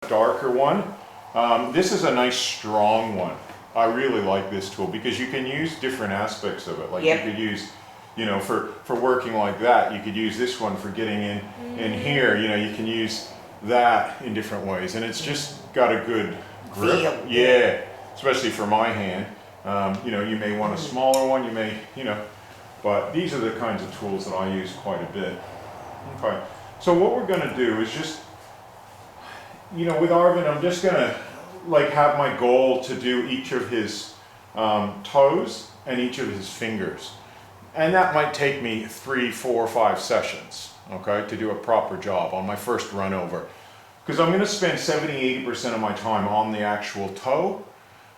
darker one. This is a nice strong one. I really like this tool because you can use different aspects of it. Like you could use, you know, for working like that, you could use this one for getting in here. You know, you can use that in different ways, and it's just got a good grip. Yeah, especially for my hand. You know, you may want a smaller one. You may, you know, but these are the kinds of tools that I use quite a bit. Okay, so what we're going to do is just, you know, with Arvin, I'm just going to like have my goal to do each of his toes and each of his fingers. And that might take me 3, 4, 5 sessions, okay, to do a proper job on my first run over. Because I'm going to spend 70–80% of my time on the actual toe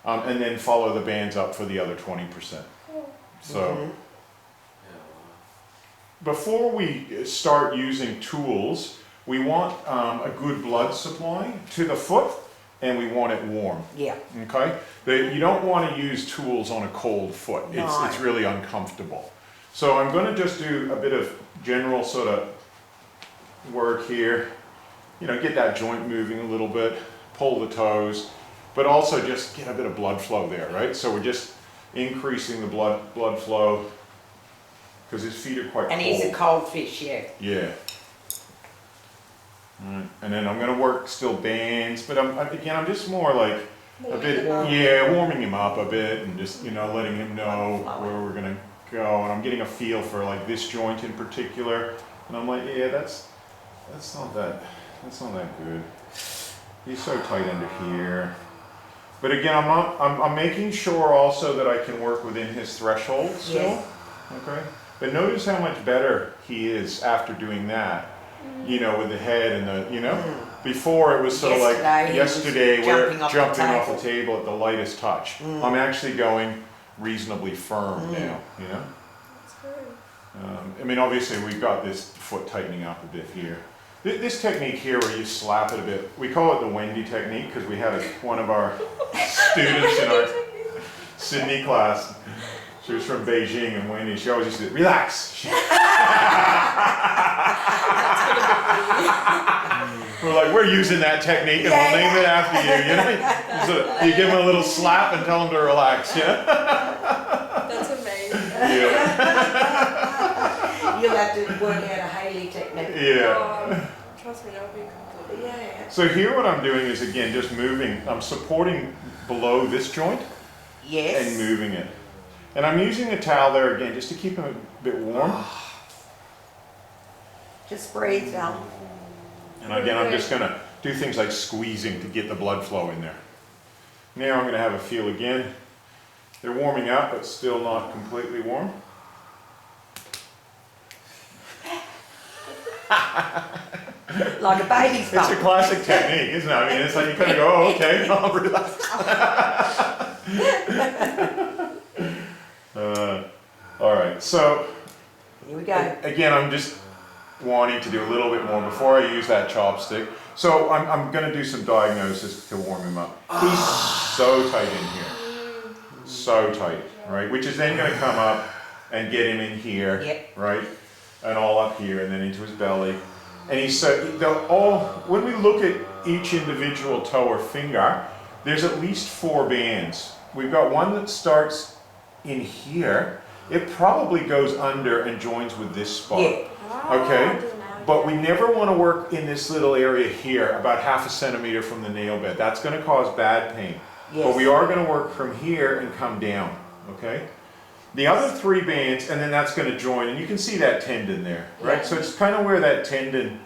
and then follow the bands up for the other 20%. So before we start using tools, we want a good blood supply to the foot, and we want it warm. Yeah. Okay? You don't want to use tools on a cold foot. It's really uncomfortable. So I'm going to just do a bit of general sort of work here. You know, get that joint moving a little bit, pull the toes, but also just get a bit of blood flow there, right? So we're just increasing the blood flow because his feet are quite cold. And he's a cold fish, yeah. Yeah. And then I'm going to work still bands, but I'm just more like a bit, warming him up a bit and just, you know, letting him know where we're going to go. And I'm getting a feel for like this joint in particular. And I'm like, yeah, that's not that good. He's so tight under here. But again, I'm making sure also that I can work within his threshold still. Yes. Okay. But notice how much better he is after doing that. You know, with the head and the, you know, before it was sort of like yesterday we're jumping off the table at the lightest touch. I'm actually going reasonably firm now, you know. That's good. I mean, obviously we've got this foot tightening up a bit here. This technique here where you slap it a bit, we call it the Wendy technique because we had one of our students in our Sydney class. She was from Beijing, and Wendy, she always used to say, relax. We're like, we're using that technique and we'll name it after you, you know? So you give them a little slap and tell them to relax, yeah? That's amazing. Yeah. You'll have to work out a Haley technique. Yeah. Trust me, that'll be completely. Yeah. So here what I'm doing is, again, just moving. I'm supporting below this joint and moving it. And I'm using a towel there again just to keep him a bit warm. Just breathe down. And again, I'm just going to do things like squeezing to get the blood flow in there. Now I'm going to have a feel again. They're warming up, but still not completely warm. Like a baby's bum. It's a classic technique, isn't it? I mean, it's like you kind of go, oh, okay, I'll relax. All right, so here we go. Again, I'm just wanting to do a little bit more before I use that chopstick. So I'm going to do some diagnosis to warm him up. He's so tight in here, so tight, right? Which is then going to come up and get him in here, right? And all up here and then into his belly. And he's so, when we look at each individual toe or finger, there's at least 4 bands. We've got one that starts in here. It probably goes under and joins with this spot. Okay? But we never want to work in this little area here, about ½ centimeter from the nail bed. That's going to cause bad pain. But we are going to work from here and come down. Okay? The other 3 bands, and then that's going to join, and you can see that tendon there, right? So it's kind of where that tendon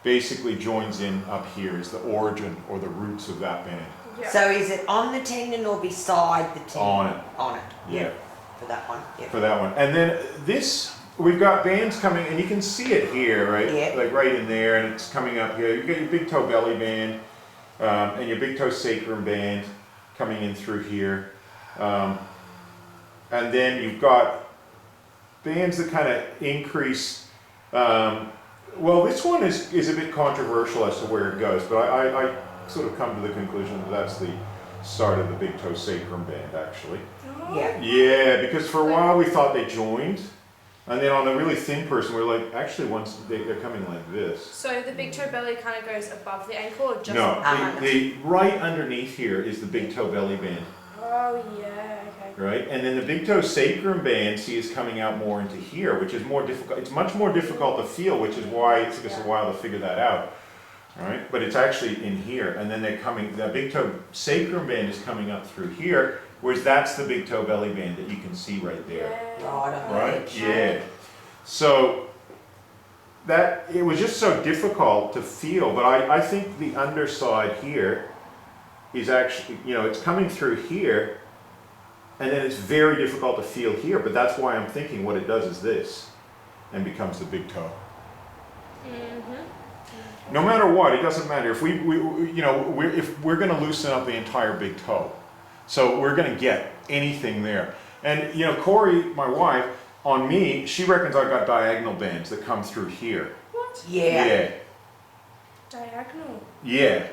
basically joins in up here is the origin or the roots of that band. So is it on the tendon or beside the tendon? On it. On it. Yeah. For that one. For that one. And then this, we've got bands coming, and you can see it here, right? Like right in there, and it's coming up here. You've got your big toe belly band and your big toe sacrum band coming in through here. And then you've got bands that kind of increase. Well, this one is a bit controversial as to where it goes, but I sort of come to the conclusion that that's the start of the big toe sacrum band, actually. Yeah. Yeah, because for a while we thought they joined, And then on a really thin person, we're like, actually once they're coming like this. So the big toe belly kind of goes above the ankle or just No, above? the right underneath here is the big toe belly band, Oh yeah, okay. right? And then the big toe sacrum band, see, is coming out more into here, which is more difficult. It's much more difficult to feel, which is why it took us a while to figure that out, right? But it's actually in here, and then they're coming, the big toe sacrum band is coming up through here, whereas that's the big toe belly band that you can see right there. Yeah. Right on the Right? edge. Yeah. So that it was just so difficult to feel, but I think the underside here is actually, you know, it's coming through here, and then it's very difficult to feel here, but that's why I'm thinking what it does is this, and becomes the big toe. Mm-hmm. No matter what, it doesn't matter. If if we're going to loosen up the entire big toe, so we're going to get anything there. And you know, Corey, my wife, on me, she reckons I've got diagonal bands that come through here. What? Yeah. Diagonal. Yeah.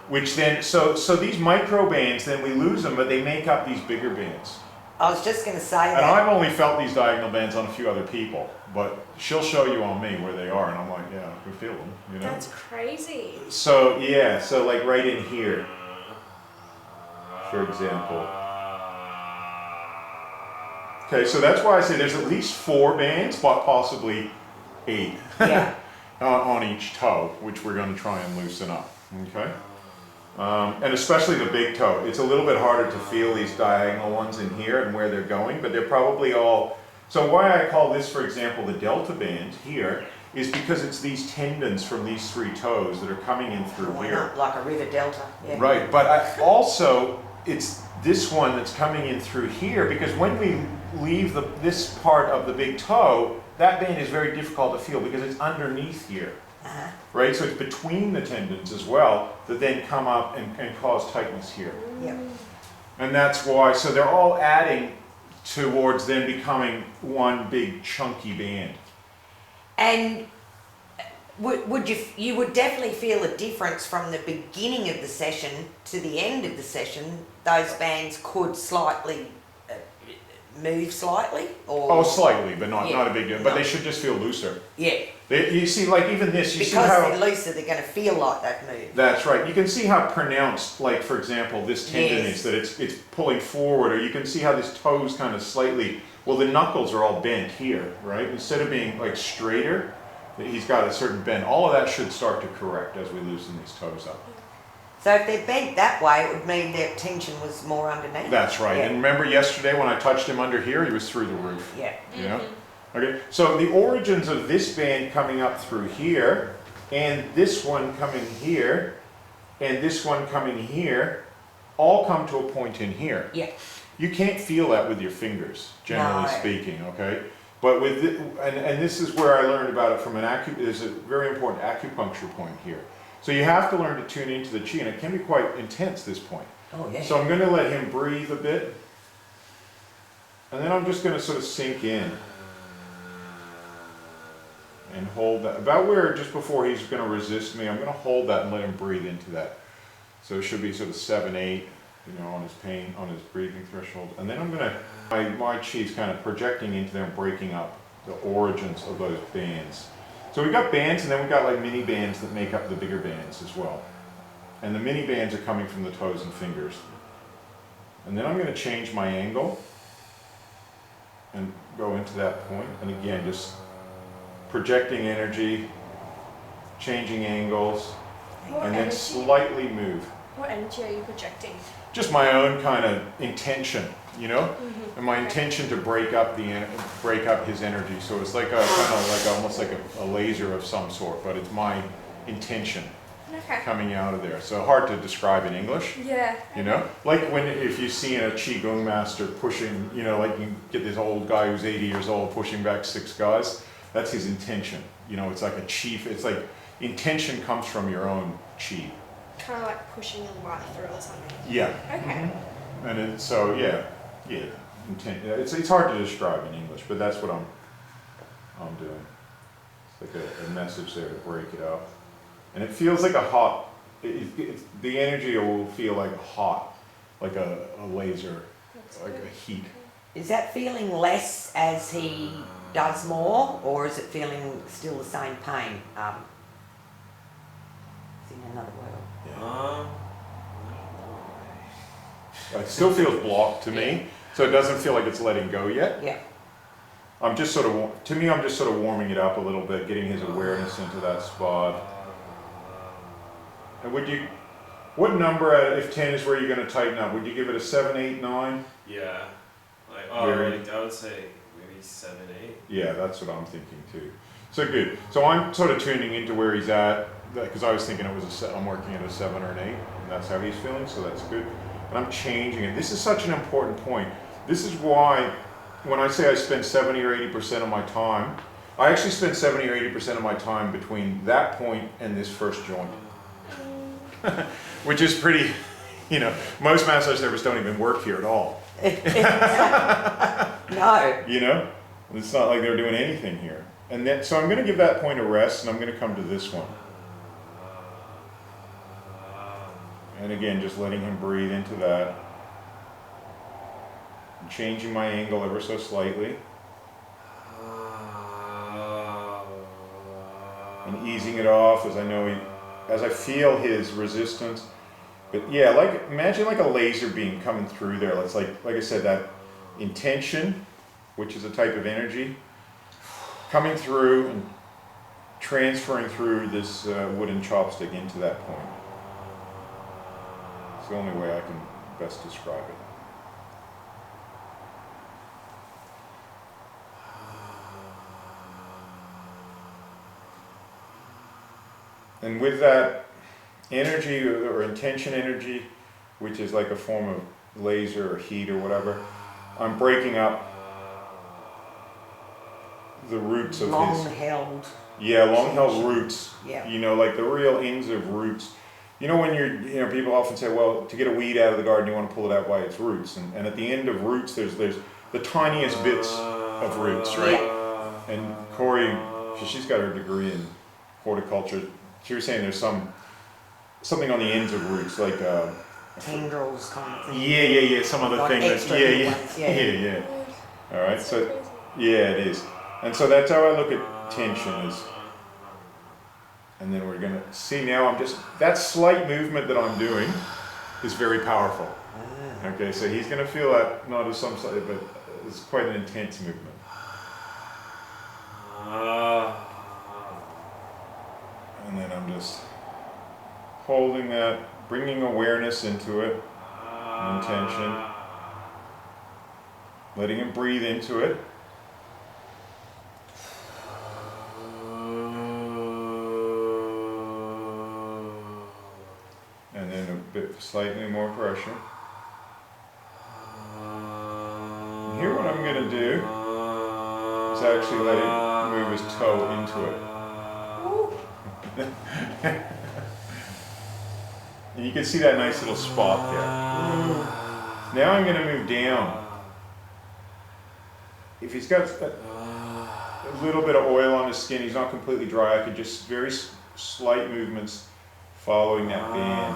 Which then, so these micro bands, then we lose them, but they make up these bigger bands. I was just going to say And that. I've only felt these diagonal bands on a few other people, but she'll show you on me where they are, and I'm like, yeah, I can feel them, you know? That's crazy. So, yeah, so like right in here, for example. Okay, so that's why I say there's at least 4 bands, but possibly 8 Yeah. on each toe, which we're going to try and loosen up, okay? And especially the big toe. It's a little bit harder to feel these diagonal ones in here and where they're going, but they're probably all... So why I call this, for example, the delta band here, is because it's these tendons from these 3 toes that are coming in through Why here. not? Like a river delta. Yeah. Right, but also it's this one that's coming in through here, because when we leave this part of the big toe, that band is very difficult to feel because it's underneath here. Uh-huh. Right, so it's between the tendons as well that then come up and cause tightness here. Yep. And that's why, so they're all adding towards then becoming one big chunky band. And would you would definitely feel a difference from the beginning of the session to the end of the session? Those bands could slightly move slightly, or Oh, slightly, but not a big deal. But No. they should just feel looser. yeah, You see, like even this, you see because how... they're looser, they're going to feel like they've moved. That's right. You can see how pronounced, like for example, this tendon Yes. is, that it's pulling forward, or you can see how this toe's kind of slightly, well, the knuckles are all bent here, right? Instead of being like straighter, he's got a certain bend. All of that should start to correct as we loosen these toes up. So if they're bent that way, it would mean their tension was more underneath. That's right. Yeah. And remember yesterday when I touched him under here, he was through the roof. Yeah. You know? Okay, so the origins of this band coming up through here, and this one coming here, and this one coming here, all come to a point in here. Yeah. You can't feel that with your fingers, generally No. speaking, okay? But with and this is where I learned about it from there's a very important acupuncture point here. So you have to learn to tune into the chi, and it can be quite intense, this point. Oh yeah. So I'm going to let him breathe a bit, and then I'm just going to sort of sink in and hold that about where just before he's going to resist me. I'm going to hold that and let him breathe into that. So it should be sort of 7, 8, you know, on his pain, on his breathing threshold. And then I'm going to my chi is kind of projecting into there and breaking up the origins of those bands. So we've got bands, and then we've got like mini bands that make up the bigger bands as well. And the mini bands are coming from the toes and fingers. And then I'm going to change my angle and go into that point. And again, just projecting energy, changing angles, What and then energy? slightly move. What energy are you projecting? Just my own kind of intention, you know, and my intention to break up his energy. So it's like a kind of like almost like a laser of some sort, but it's my intention Okay. coming out of there. So hard to describe in English, Yeah. you know, like if you see a qigong master pushing, you know, like you get this old guy who's 80 years old pushing back 6 guys. That's his intention. You know, it's like a chief. It's like intention comes from your own chi. Kind of like pushing a light through or something. Yeah. Okay. And so yeah, intent. It's hard to describe in English, but that's what I'm doing. It's like a message there to break it up, and it feels like a hot. The energy will feel like hot, like a laser, That's like good. a heat. Is that feeling less as he does more, or is it feeling still the same pain? It's in another world. It still feels blocked to me, so it doesn't feel like it's letting go yet. Yeah. I'm just sort of, to me, I'm just sort of warming it up a little bit, getting his awareness into that spot. And what number, if 10 is where you're going to tighten up, would you give it a 7, 8, 9? Yeah. I would say maybe 7, 8. Yeah, that's what I'm thinking too. So good. So I'm sort of tuning into where he's at, because I was thinking it was I'm working at a 7 or an 8, and that's how he's feeling, so that's good. And I'm changing it. This is such an important point. This is why, when I say I spend 70 or 80% of my time, I actually spend 70 or 80% of my time between that point and this first joint. Which is pretty, most massage therapists don't even work here at all. No. It's not like they're doing anything here. And then, so I'm going to give that point a rest, and I'm going to come to this one. And again, just letting him breathe into that. I'm changing my angle ever so slightly. And easing it off as I feel his resistance. But yeah, imagine like a laser beam coming through there. It's like I said, that intention, which is a type of energy, coming through and transferring through this wooden chopstick into that point. It's the only way I can best describe it. And with that energy or intention energy, which is like a form of laser or heat or whatever, I'm breaking up the roots of Long-held. Yeah, long-held roots. Yeah. Like the real ends of roots. When people often say, well, to get a weed out of the garden, you want to pull it out by its roots. And at the end of roots, there's the tiniest bits of roots, right? Yeah. And Corey, she's got her degree in horticulture. She was saying there's something on the ends of roots, like tendrils kind of thing. Yeah. Some other Like thing that's extra ones, yeah. All right, So crazy. yeah, it is. And so that's how I look at tension is. And then we're gonna see now. That slight movement that I'm doing is very powerful. Okay, so he's gonna feel that not as some slight, but it's quite an intense movement. And then I'm just holding that, bringing awareness into it, intention, letting him breathe into it. And then a bit, slightly more pressure. And here what I'm going to do is actually let him move his toe into it. And you can see that nice little spot there. Now I'm going to move down. If he's got a little bit of oil on his skin, he's not completely dry, I could just very slight movements following that band.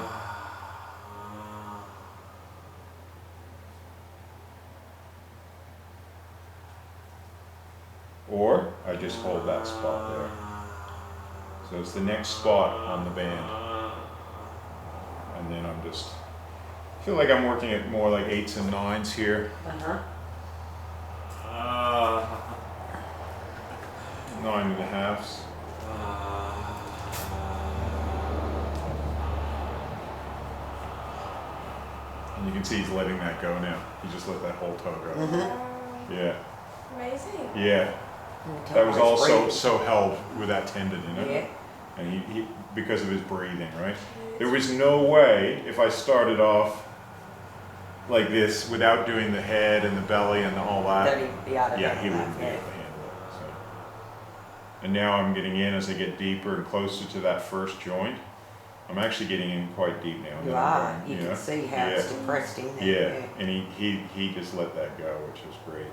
Or I just hold that spot there. So it's the next spot on the band. And then I'm just, I feel like I'm working at more like 8s and 9s here. 9.5s. And you can see he's letting that go now. He just let that whole toe go. Yeah. Amazing. Yeah. That was also so held with that tendon, Yeah. And he because of his breathing, right? There was no way if I started off like this without doing the head and the belly and all that. That he'd be able to Yeah, he handle wouldn't be that, able to handle it. So. And now I'm getting in as I get deeper and closer to that first joint. I'm actually getting in quite deep now. You are. You can see how it's depressed in there. Yeah, and he just let that go, which is great.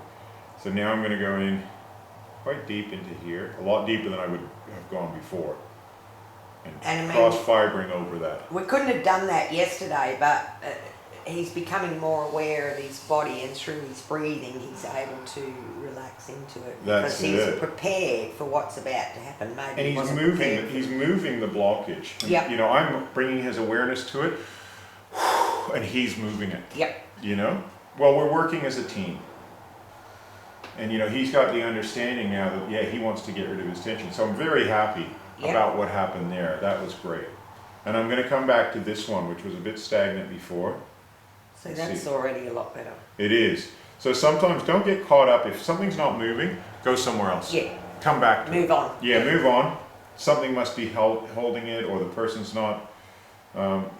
So now I'm going to go in quite deep into here, a lot deeper than I would have gone before. And And I mean, cross fibering over that. we couldn't have done that yesterday, but he's becoming more aware of his body, and through his breathing he's able to relax into it. That's because he's it. prepared for what's about to happen. Maybe And he he's wasn't moving. prepared for He's moving the blockage. And, Yep. You know, I'm bringing his awareness to it, and he's moving it. Yep. You know, well, we're working as a team. And you know, he's got the understanding now that yeah, he wants to get rid of his tension. So I'm very happy Yep. about what happened there. That was great. And I'm going to come back to this one, which was a bit stagnant before. So Let's that's see. already a lot better. It is. So sometimes don't get caught up. If something's not moving, go somewhere else. Yeah. Come back to it. Move on. Yeah, move on. Something must be holding it, or the person's not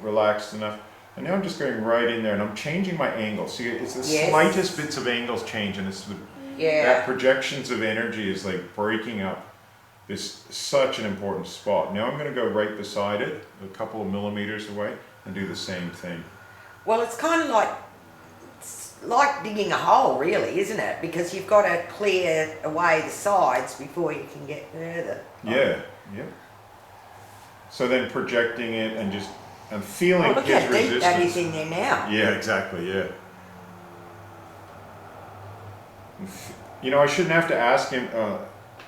relaxed enough. And now I'm just going right in there, and I'm changing my angle. See, it's the Yes. slightest bits of angles change, and it's the, that Yeah. projections of energy is like breaking up this such an important spot. Now I'm going to go right beside it, a couple of millimeters away, and do the same thing. Well, it's kind of like digging a hole, really, isn't it? Because you've got to clear away the sides before you can get further. Yeah, yeah. So then projecting it and just, I'm feeling Oh, look his how deep that is resistance. in there now. Yeah, exactly, yeah. You know, I shouldn't have to ask him,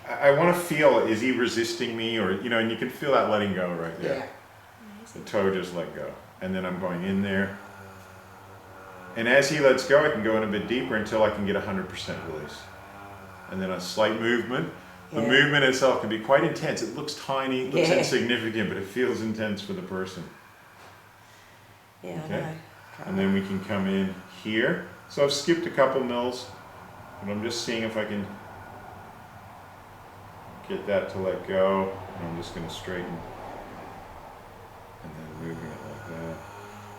I want to feel, is he resisting me, or, you know, and you can feel that letting go right there. Yeah. The toe just let go. And then I'm going in there. And as he lets go, I can go in a bit deeper until I can get 100% release. And then a slight movement. The Yeah. movement itself can be quite intense. It looks tiny, it looks Yeah. insignificant, but it feels intense for the person. Yeah, Okay. I know. And then we can come in here. So I've skipped a couple mils, but I'm just seeing if I can get that to let go. And I'm just going to straighten and then moving it like that.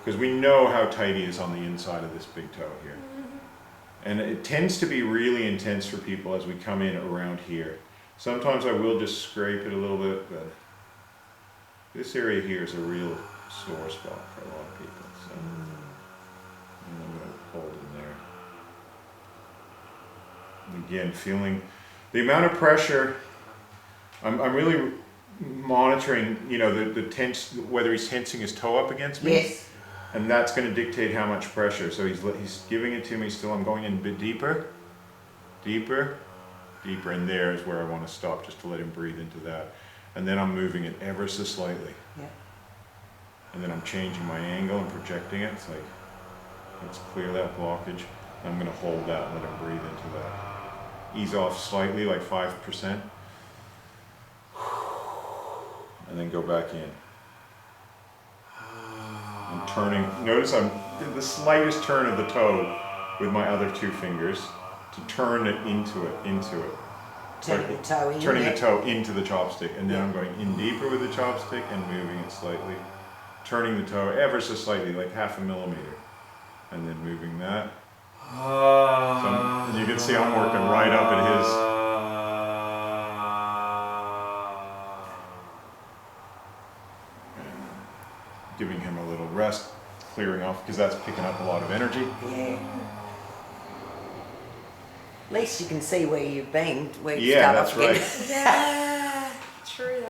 Because we know how tight he is on the inside of this big toe here. And it tends to be really intense for people as we come in around here. Sometimes I will just scrape it a little bit, but this area here is a real sore spot for a lot of people. So and I'm going to hold in there. And again, feeling the amount of pressure. I'm really monitoring, you know, the tense, whether he's tensing his toe up against me. Yes. And that's going to dictate how much pressure. So he's giving it to me still. I'm going in a bit deeper, deeper, deeper. And there is where I want to stop, just to let him breathe into that. And then I'm moving it ever so slightly. Yeah. And then I'm changing my angle and projecting it. It's like, let's clear that blockage. I'm going to hold that and let him breathe into that. Ease off slightly, like 5%. And then go back in. I'm turning, notice I'm the slightest turn of the toe with my other two fingers to turn it into it. Turning the toe in. Turning yeah. the toe into the chopstick, and then I'm going in deeper with the chopstick and moving it slightly. Turning the toe ever so slightly, like 0.5 millimeter. And then moving that. So you can see I'm working right up at his. Giving him a little rest, clearing off, because that's picking up a lot of energy. Yeah. At least you can see where you've been, where you Yeah, start that's off again. right. Yeah.